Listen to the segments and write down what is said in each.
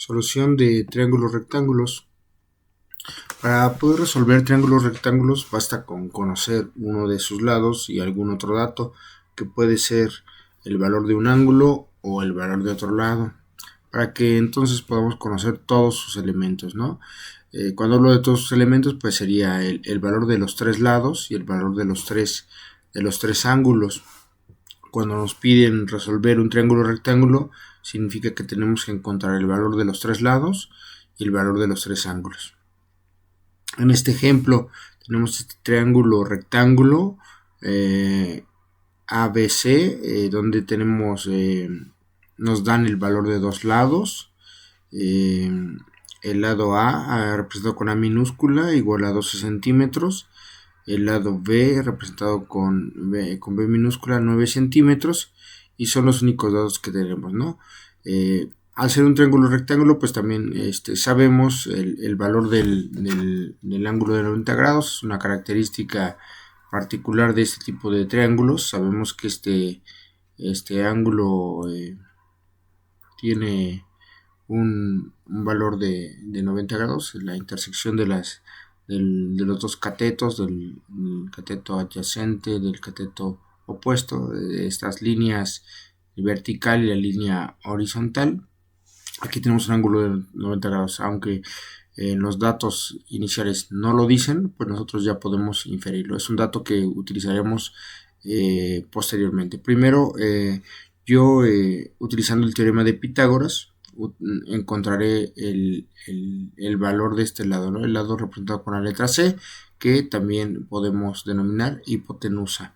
Solución de triángulos rectángulos. Para poder resolver triángulos rectángulos basta con conocer uno de sus lados y algún otro dato, que puede ser el valor de un ángulo o el valor de otro lado, para que entonces podamos conocer todos sus elementos, ¿no? Cuando hablo de todos sus elementos, pues sería el valor de los tres lados y el valor de los tres ángulos. Cuando nos piden resolver un triángulo rectángulo, significa que tenemos que encontrar el valor de los tres lados y el valor de los tres ángulos. En este ejemplo tenemos este triángulo rectángulo ABC, donde tenemos nos dan el valor de dos lados. El lado A representado con A minúscula igual a 12 centímetros. El lado B representado con B minúscula 9 centímetros, y son los únicos datos que tenemos, ¿no? Al ser un triángulo rectángulo, pues también sabemos el valor del ángulo de 90 grados. Es una característica particular de este tipo de triángulos. Sabemos que este ángulo tiene un valor de 90 grados, la intersección de los dos catetos, del cateto adyacente, del cateto opuesto, de estas líneas vertical y la línea horizontal. Aquí tenemos un ángulo de 90 grados, aunque los datos iniciales no lo dicen, pues nosotros ya podemos inferirlo. Es un dato que utilizaremos posteriormente. Primero, yo utilizando el teorema de Pitágoras, encontraré el valor de este lado, ¿no? El lado representado con la letra C, que también podemos denominar hipotenusa.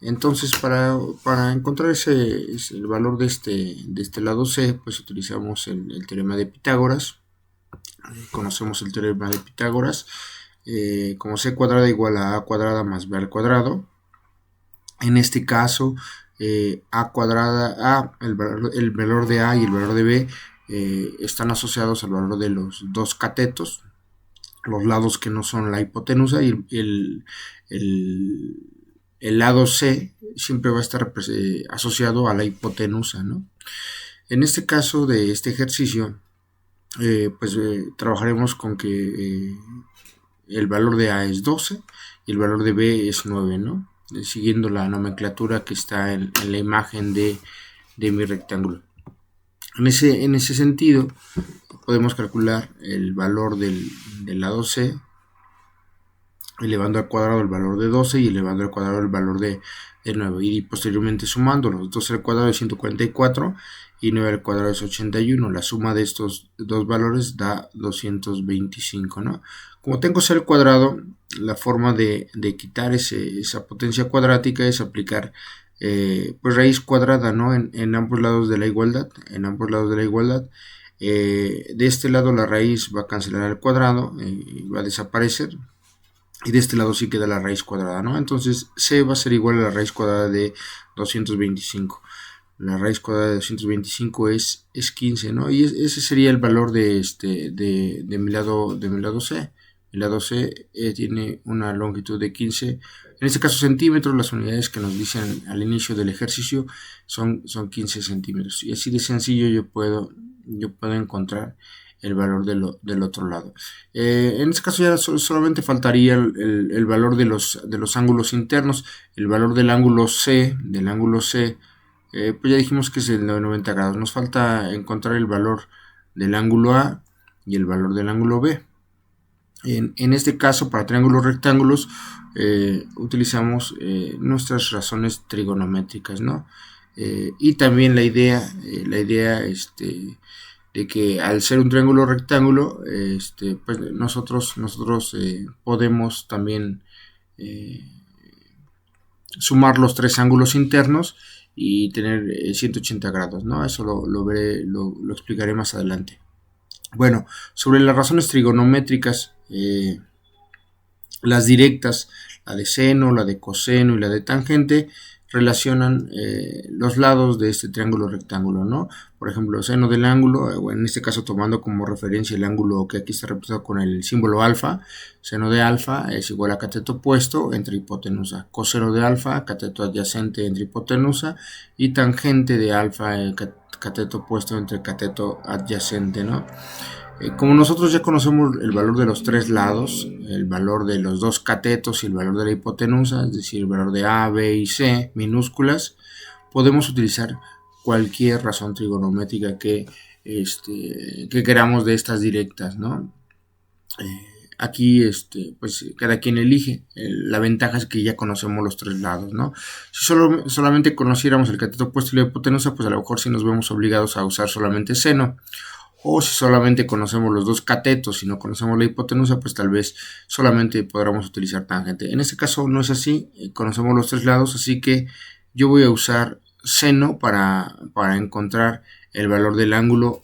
Entonces, para encontrar el valor de este lado C, pues utilizamos el teorema de Pitágoras. Conocemos el teorema de Pitágoras como C cuadrada igual a A cuadrada más B al cuadrado. En este caso, A cuadrada, el valor de A y el valor de B están asociados al valor de los dos catetos, los lados que no son la hipotenusa, y el lado C siempre va a estar asociado a la hipotenusa, ¿no? En este caso de este ejercicio, trabajaremos con que el valor de A es 12 y el valor de B es 9, ¿no? Siguiendo la nomenclatura que está en la imagen de mi rectángulo. En ese sentido, podemos calcular el valor del lado C, elevando al cuadrado el valor de 12 y elevando al cuadrado el valor de 9, y posteriormente sumándolos. 12 al cuadrado es 144 y 9 al cuadrado es 81. La suma de estos dos valores da 225, ¿no? Como tengo C al cuadrado, la forma de quitar esa potencia cuadrática es aplicar pues raíz cuadrada, ¿no? En ambos lados de la igualdad. De este lado la raíz va a cancelar al cuadrado y va a desaparecer, y de este lado sí queda la raíz cuadrada, ¿no? Entonces C va a ser igual a la raíz cuadrada de 225. La raíz cuadrada de 225 es 15, ¿no? Y ese sería el valor de mi lado C. El lado C tiene una longitud de 15, en este caso centímetros. Las unidades que nos dicen al inicio del ejercicio son 15 centímetros. Y así de sencillo yo puedo encontrar el valor del otro lado. En este caso ya solamente faltaría el valor de los ángulos internos. El valor del ángulo C, pues ya dijimos que es el de 90 grados. Nos falta encontrar el valor del ángulo A y el valor del ángulo B. En este caso, para triángulos rectángulos, utilizamos nuestras razones trigonométricas, ¿no? Y también la idea de que al ser un triángulo rectángulo, pues nosotros podemos también sumar los tres ángulos internos y tener 180 grados, ¿no? Eso lo explicaré más adelante. Bueno, sobre las razones trigonométricas, las directas, la de seno, la de coseno y la de tangente, relacionan los lados de este triángulo rectángulo, ¿no? Por ejemplo, seno del ángulo, o en este caso tomando como referencia el ángulo que aquí está representado con el símbolo alfa, seno de alfa es igual a cateto opuesto entre hipotenusa, coseno de alfa, cateto adyacente entre hipotenusa, y tangente de alfa, cateto opuesto entre cateto adyacente, ¿no? Como nosotros ya conocemos el valor de los tres lados, el valor de los dos catetos y el valor de la hipotenusa, es decir, el valor de A, B y C minúsculas, podemos utilizar cualquier razón trigonométrica que queramos de estas directas, ¿no? Aquí, pues cada quien elige. La ventaja es que ya conocemos los tres lados, ¿no? Si solamente conociéramos el cateto opuesto y la hipotenusa, pues a lo mejor sí nos vemos obligados a usar solamente seno. O si solamente conocemos los dos catetos y no conocemos la hipotenusa, pues tal vez solamente podamos utilizar tangente. En este caso no es así, conocemos los tres lados, así que yo voy a usar seno para encontrar el valor del ángulo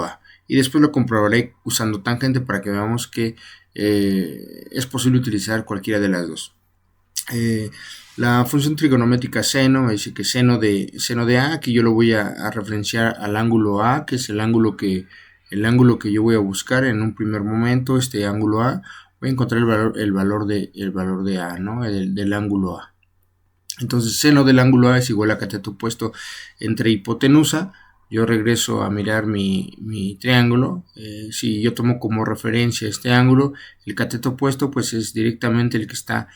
A. Y después lo comprobaré usando tangente para que veamos que es posible utilizar cualquiera de las dos. La función trigonométrica seno me dice que seno de A, aquí yo lo voy a referenciar al ángulo A, que es el ángulo que yo voy a buscar en un primer momento, este ángulo A. Voy a encontrar el valor de A, ¿no? Del ángulo A. Entonces, seno del ángulo A es igual a cateto opuesto entre hipotenusa. Yo regreso a mirar mi triángulo. Si yo tomo como referencia este ángulo, el cateto opuesto pues es directamente el que está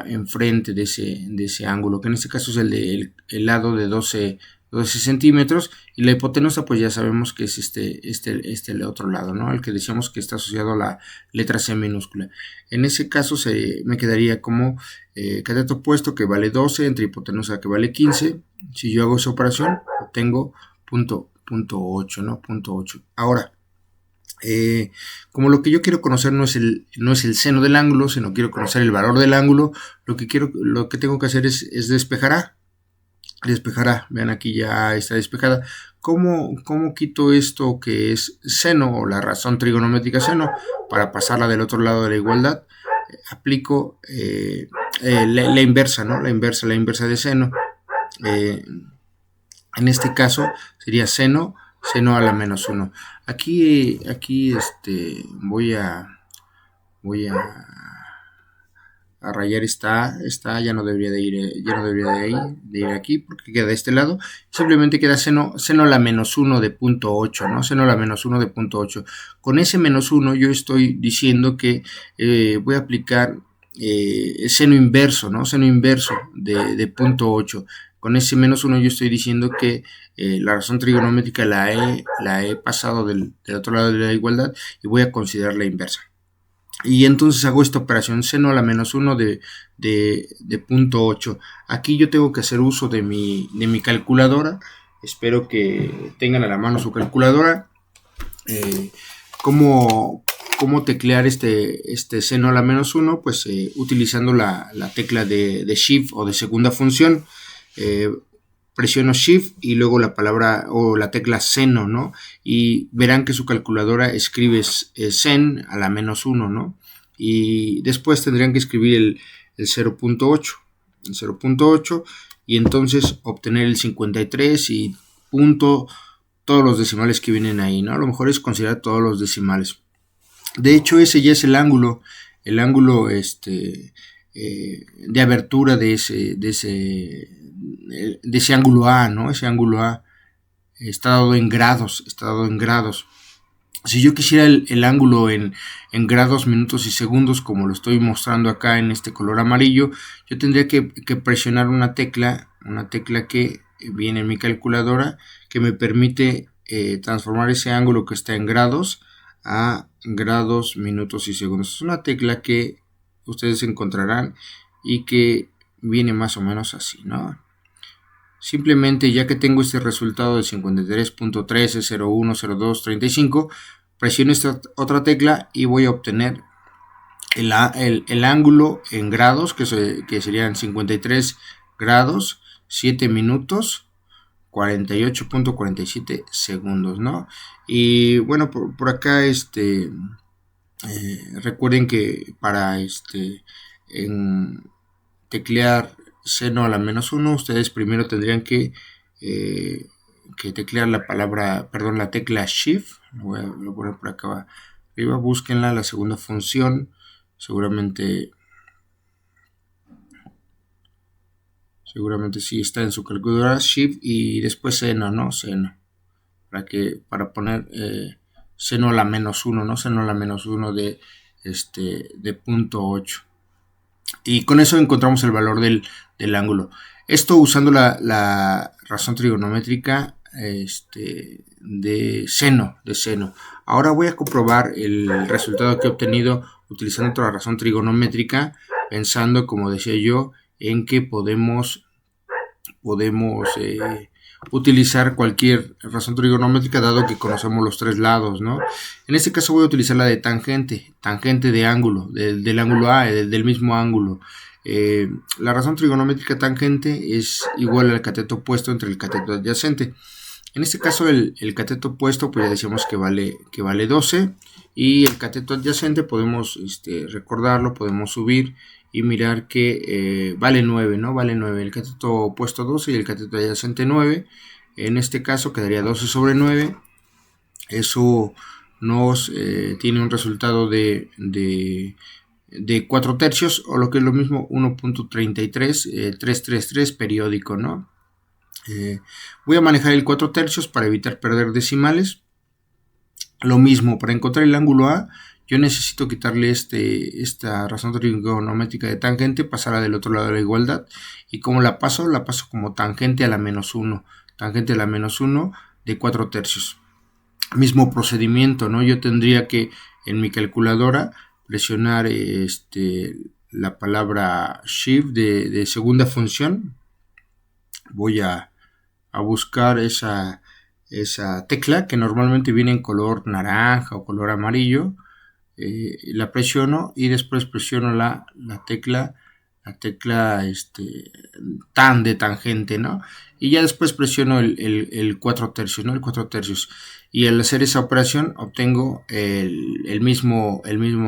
enfrente de ese ángulo, que en este caso es el lado de 12 centímetros, y la hipotenusa pues ya sabemos que es el otro lado, ¿no? El que decíamos que está asociado a la letra C minúscula. En ese caso me quedaría como cateto opuesto que vale 12 entre hipotenusa que vale 15. Si yo hago esa operación, obtengo punto 8, ¿no? Punto 8. Ahora, como lo que yo quiero conocer no es el seno del ángulo, sino quiero conocer el valor del ángulo, lo que tengo que hacer es despejar A. Vean, aquí ya está despejada. ¿Cómo quito esto que es seno, o la razón trigonométrica seno, para pasarla del otro lado de la igualdad? Aplico la inversa, ¿no? La inversa de seno. En este caso sería seno a la menos 1. Aquí voy a rayar esta ya no debería de ir aquí, porque queda de este lado. Simplemente queda seno a la menos 1 de punto 8, ¿no? Seno a la menos 1 de punto 8. Con ese menos 1 yo estoy diciendo que voy a aplicar seno inverso, ¿no? Seno inverso de punto 8. Con ese menos 1 yo estoy diciendo que la razón trigonométrica la he pasado del otro lado de la igualdad y voy a considerar la inversa. Y entonces hago esta operación seno a la menos 1 de punto 8. Aquí yo tengo que hacer uso de mi calculadora. Espero que tengan a la mano su calculadora. ¿Cómo teclear este seno a la menos 1? Pues utilizando la tecla de Shift o de segunda función. Presiono Shift y luego la palabra o la tecla seno, ¿no? Y verán que su calculadora escribe sen a la menos 1, ¿no? Y después tendrían que escribir el 0.8. El 0.8 y entonces obtener el 53 y punto, todos los decimales que vienen ahí, ¿no? A lo mejor es considerar todos los decimales. De hecho, ese ya es el ángulo de abertura de ese ángulo A, ¿no? Ese ángulo A está dado en grados, Si yo quisiera el ángulo en grados, minutos y segundos, como lo estoy mostrando acá en este color amarillo, yo tendría que presionar una tecla que viene en mi calculadora, que me permite transformar ese ángulo que está en grados a grados, minutos y segundos. Es una tecla que ustedes encontrarán y que viene más o menos así, ¿no? Simplemente, ya que tengo este resultado de 53.13010235, presiono esta otra tecla y voy a obtener el ángulo en grados, que serían 53 grados, 7 minutos, 48.47 segundos, ¿no? Y bueno, por acá recuerden que para teclear seno a la menos 1, ustedes primero tendrían que teclear la tecla Shift. Lo voy a poner por acá arriba, búsquenla, la segunda función, seguramente sí está en su calculadora, Shift y después seno, ¿no? Seno, para poner seno a la menos 1, ¿no? Seno a la menos 1 de 0.8. Y con eso encontramos el valor del ángulo. Esto usando la razón trigonométrica de seno. Ahora voy a comprobar el resultado que he obtenido utilizando otra razón trigonométrica, pensando, como decía yo, en que podemos utilizar cualquier razón trigonométrica, dado que conocemos los tres lados, ¿no? En este caso voy a utilizar la de tangente de ángulo, del ángulo A, del mismo ángulo. La razón trigonométrica tangente es igual al cateto opuesto entre el cateto adyacente. En este caso el cateto opuesto, pues ya decíamos que vale 12, y el cateto adyacente podemos recordarlo, podemos subir y mirar que vale 9, ¿no? Vale 9, el cateto opuesto 12 y el cateto adyacente 9. En este caso quedaría 12 sobre 9. Eso nos tiene un resultado de 4 tercios, o lo que es lo mismo, 1.33 periódico, ¿no? Voy a manejar el 4 tercios para evitar perder decimales. Lo mismo, para encontrar el ángulo A, yo necesito quitarle esta razón trigonométrica de tangente, pasarla del otro lado de la igualdad. ¿Y cómo la paso? La paso como tangente a la menos 1. Tangente a la menos 1 de 4 tercios. Mismo procedimiento, ¿no? Yo tendría que en mi calculadora presionar la palabra Shift de segunda función. Voy a buscar esa tecla que normalmente viene en color naranja o color amarillo. La presiono y después presiono la tecla tan de tangente, ¿no? Y ya después presiono el 4 tercios, ¿no? El 4 tercios. Y al hacer esa operación obtengo el mismo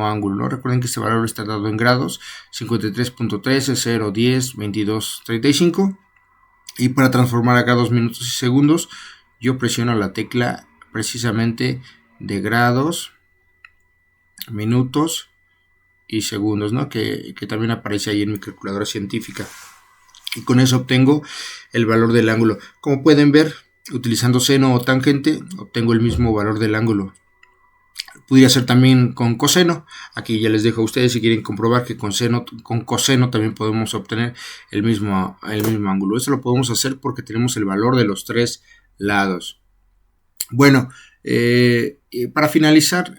ángulo, ¿no? Recuerden que este valor está dado en grados: 53.13, 0, 10, 22, 35. Y para transformar a grados, minutos y segundos, yo presiono la tecla precisamente de grados, minutos y segundos, ¿no? Que también aparece ahí en mi calculadora científica. Y con eso obtengo el valor del ángulo. Como pueden ver, utilizando seno o tangente, obtengo el mismo valor del ángulo. Podría ser también con coseno. Aquí ya les dejo a ustedes si quieren comprobar que con coseno también podemos obtener el mismo ángulo. Esto lo podemos hacer porque tenemos el valor de los tres lados. Bueno, para finalizar,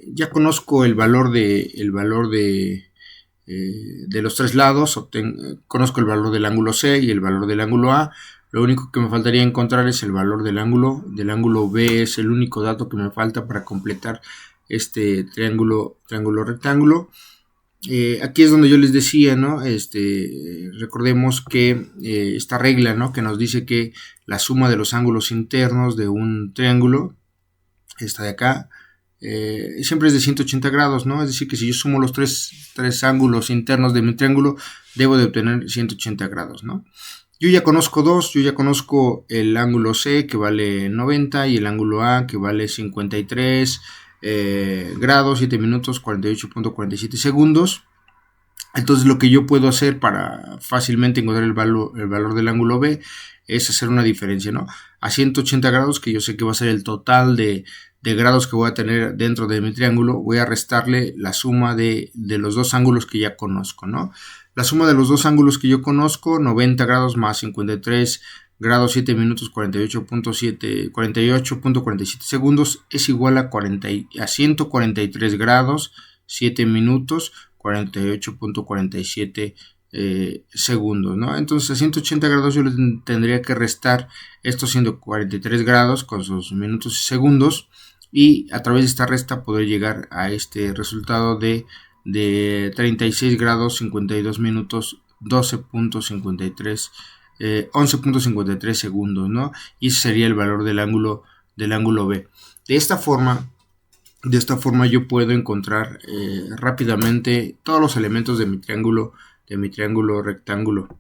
ya conozco el valor de los tres lados. Conozco el valor del ángulo C y el valor del ángulo A. Lo único que me faltaría encontrar es el valor del ángulo B. Es el único dato que me falta para completar este triángulo rectángulo. Aquí es donde yo les decía, ¿no? Recordemos que esta regla, ¿no?, que nos dice que la suma de los ángulos internos de un triángulo, esta de acá, siempre es de 180 grados, ¿no? Es decir, que si yo sumo los tres ángulos internos de mi triángulo, debo de obtener 180 grados, ¿no? Yo ya conozco yo ya conozco el ángulo C, que vale 90, y el ángulo A, que vale 53 grados, 7 minutos, 48.47 segundos. Entonces lo que yo puedo hacer para fácilmente encontrar el valor del ángulo B es hacer una diferencia, ¿no? A 180 grados, que yo sé que va a ser el total de grados que voy a tener dentro de mi triángulo, voy a restarle la suma de los dos ángulos que ya conozco, ¿no? La suma de los dos ángulos que yo conozco, 90 grados más 53 grados, 7 minutos, 48.47 segundos, es igual a 143 grados, 7 minutos, 48.47 segundos, ¿no? Entonces a 180 grados yo le tendría que restar estos 143 grados con sus minutos y segundos, y a través de esta resta poder llegar a este resultado de 36 grados, 52 minutos, 12.53 11.53 segundos, ¿no? Y ese sería el valor del ángulo B. De esta forma yo puedo encontrar rápidamente todos los elementos de mi triángulo rectángulo.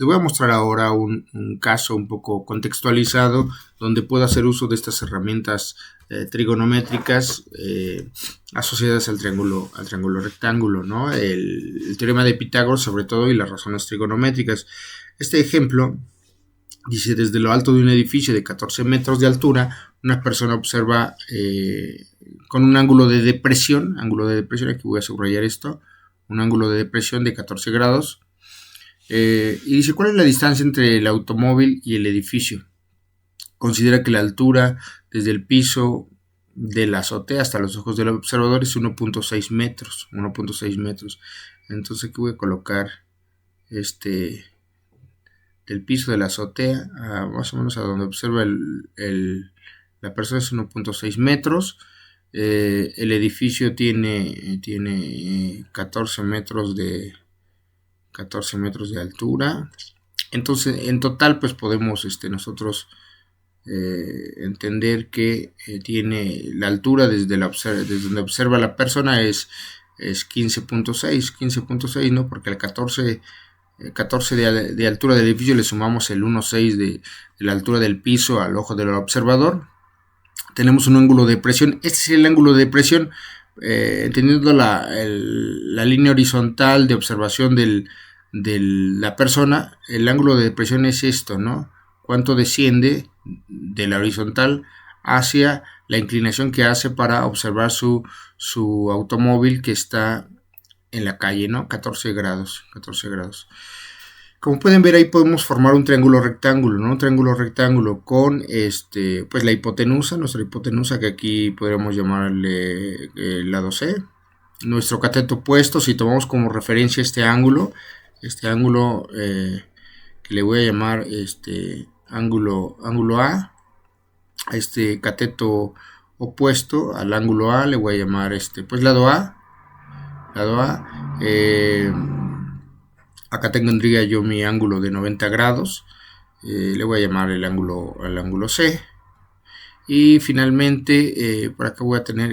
Les voy a mostrar ahora un caso un poco contextualizado donde puedo hacer uso de estas herramientas trigonométricas asociadas al triángulo rectángulo, ¿no? El teorema de Pitágoras sobre todo y las razones trigonométricas. Este ejemplo dice: desde lo alto de un edificio de 14 metros de altura, una persona observa con un ángulo de depresión, aquí voy a subrayar esto, un ángulo de depresión de 14 grados, y dice: ¿cuál es la distancia entre el automóvil y el edificio? Considera que la altura desde el piso de la azotea hasta los ojos del observador es 1.6 metros. Entonces aquí voy a colocar del piso de la azotea más o menos a donde observa la persona es 1.6 metros. El edificio tiene 14 metros de altura. Entonces en total pues podemos nosotros entender que tiene la altura desde donde observa la persona es 15.6, ¿no? Porque al 14 de altura del edificio le sumamos el 1.6 de la altura del piso al ojo del observador. Tenemos un ángulo de depresión. Este es el ángulo de depresión, entendiendo la línea horizontal de observación de la persona. El ángulo de depresión es esto, ¿no? Cuánto desciende de la horizontal hacia la inclinación que hace para observar su automóvil que está en la calle, ¿no? 14 grados. Como pueden ver, ahí podemos formar un triángulo rectángulo, ¿no? Un triángulo rectángulo con pues la hipotenusa, nuestra hipotenusa, que aquí podríamos llamarle el lado C. Nuestro cateto opuesto, si tomamos como referencia este ángulo que le voy a llamar ángulo A. A este cateto opuesto al ángulo A le voy a llamar pues lado A. Acá tendría yo mi ángulo de 90 grados. Le voy a llamar el ángulo C. Y finalmente por acá voy a tener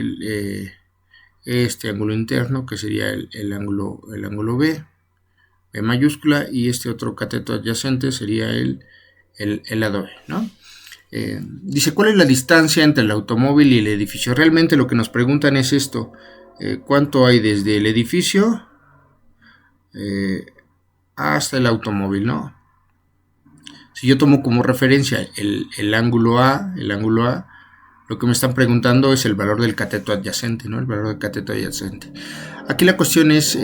este ángulo interno, que sería el ángulo B mayúscula, y este otro cateto adyacente sería el lado B, ¿no? Dice: ¿cuál es la distancia entre el automóvil y el edificio? Realmente lo que nos preguntan es esto: ¿cuánto hay desde el edificio hasta el automóvil, ¿no? Si yo tomo como referencia el ángulo A, lo que me están preguntando es el valor del cateto adyacente, ¿no? El valor del cateto adyacente. Aquí la cuestión es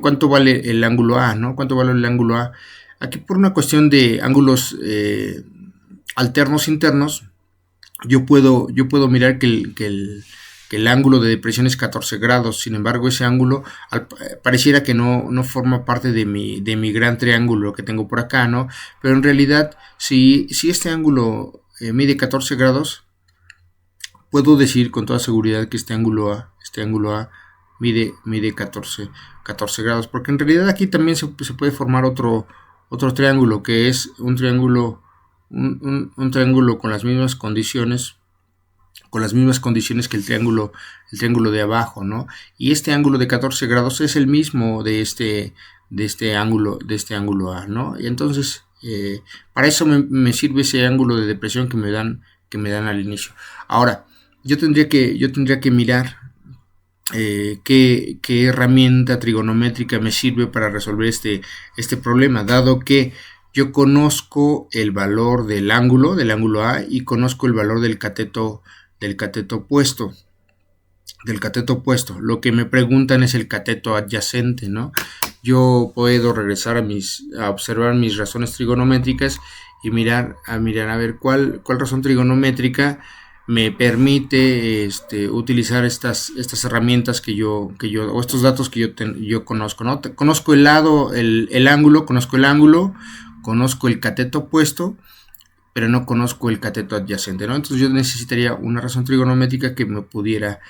cuánto vale el ángulo A, ¿no? ¿Cuánto vale el ángulo A? Aquí, por una cuestión de ángulos alternos internos, yo puedo mirar que el ángulo de depresión es 14 grados. Sin embargo, ese ángulo pareciera que no forma parte de mi gran triángulo que tengo por acá, ¿no? Pero en realidad, si este ángulo mide 14 grados, puedo decir con toda seguridad que este ángulo A mide 14 grados, porque en realidad aquí también se puede formar otro triángulo, que es un triángulo con las mismas condiciones que el triángulo de abajo, ¿no? Y este ángulo de 14 grados es el mismo de este ángulo A, ¿no? Y entonces para eso me sirve ese ángulo de depresión que me dan al inicio. Ahora, yo tendría que mirar qué herramienta trigonométrica me sirve para resolver este problema, dado que yo conozco el valor del ángulo A y conozco el valor del cateto opuesto. Lo que me preguntan es el cateto adyacente, ¿no? Yo puedo regresar a observar mis razones trigonométricas y mirar a ver cuál razón trigonométrica me permite utilizar estas herramientas o estos datos que yo conozco, ¿no? Conozco el ángulo, conozco el cateto opuesto, pero no conozco el cateto adyacente, ¿no? Entonces yo necesitaría una razón trigonométrica que me pudiera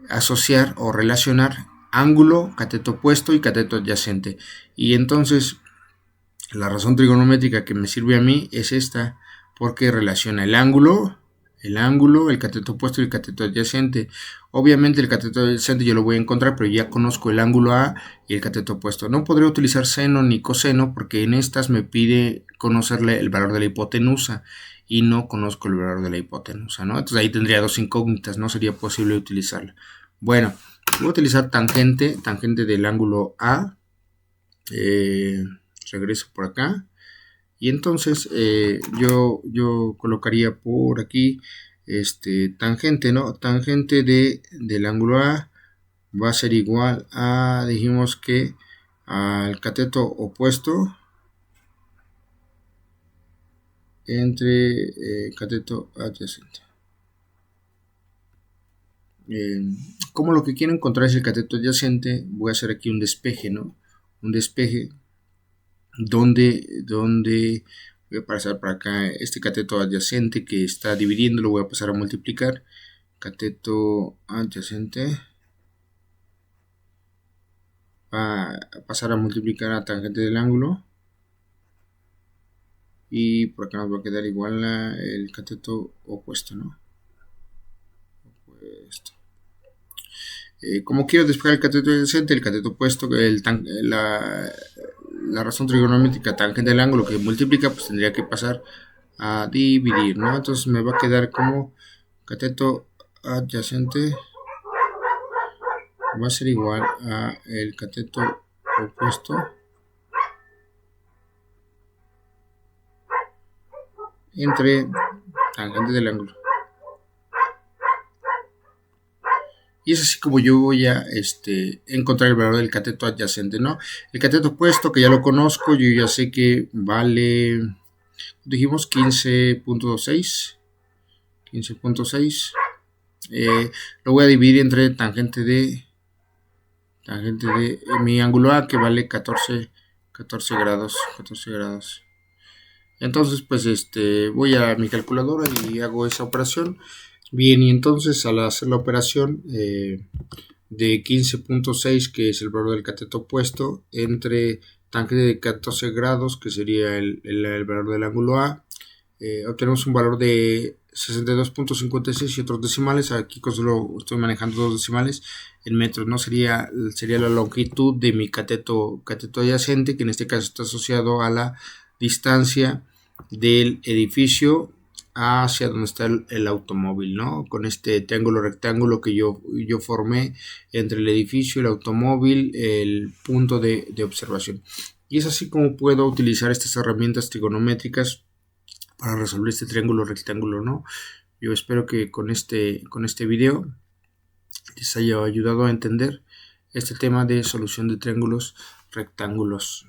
asociar o relacionar ángulo, cateto opuesto y cateto adyacente. Y entonces la razón trigonométrica que me sirve a mí es esta, porque relaciona el ángulo el ángulo, el cateto opuesto y el cateto adyacente. Obviamente el cateto adyacente yo lo voy a encontrar, pero ya conozco el ángulo A y el cateto opuesto. No podré utilizar seno ni coseno porque en estas me pide conocerle el valor de la hipotenusa y no conozco el valor de la hipotenusa, ¿no? Entonces ahí tendría dos incógnitas, no sería posible utilizarla. Bueno, voy a utilizar tangente del ángulo A. Regreso por acá. Y entonces yo colocaría por aquí tangente, ¿no? Tangente del ángulo A va a ser igual a, dijimos que al cateto opuesto entre cateto adyacente. Como lo que quiero encontrar es el cateto adyacente, voy a hacer aquí un despeje, ¿no? Un despeje donde voy a pasar para acá este cateto adyacente que está dividiendo, lo voy a pasar a multiplicar. Cateto adyacente va a pasar a multiplicar a tangente del ángulo y por acá nos va a quedar igual el cateto opuesto, ¿no? Opuesto. Como quiero despejar el cateto adyacente, el cateto opuesto, la razón trigonométrica tangente del ángulo que multiplica, pues tendría que pasar a dividir, ¿no? Entonces me va a quedar como cateto adyacente va a ser igual a el cateto opuesto entre tangente del ángulo. Y es así como yo voy a encontrar el valor del cateto adyacente, ¿no? El cateto opuesto, que ya lo conozco, yo ya sé que vale, dijimos 15.6. 15.6. Lo voy a dividir entre tangente de mi ángulo A, que vale 14 grados. 14 grados. Entonces, pues voy a mi calculadora y hago esa operación. Bien, y entonces al hacer la operación de 15.6, que es el valor del cateto opuesto, entre tangente de 14 grados, que sería el valor del ángulo A, obtenemos un valor de 62.56 y otros decimales. Aquí solo estoy manejando dos decimales en metros, ¿no? Sería la longitud de mi cateto adyacente, que en este caso está asociado a la distancia del edificio hacia donde está el automóvil, ¿no? Con este triángulo rectángulo que yo formé entre el edificio y el automóvil, el punto de observación. Y es así como puedo utilizar estas herramientas trigonométricas para resolver este triángulo rectángulo, ¿no? Yo espero que con este video les haya ayudado a entender este tema de solución de triángulos rectángulos.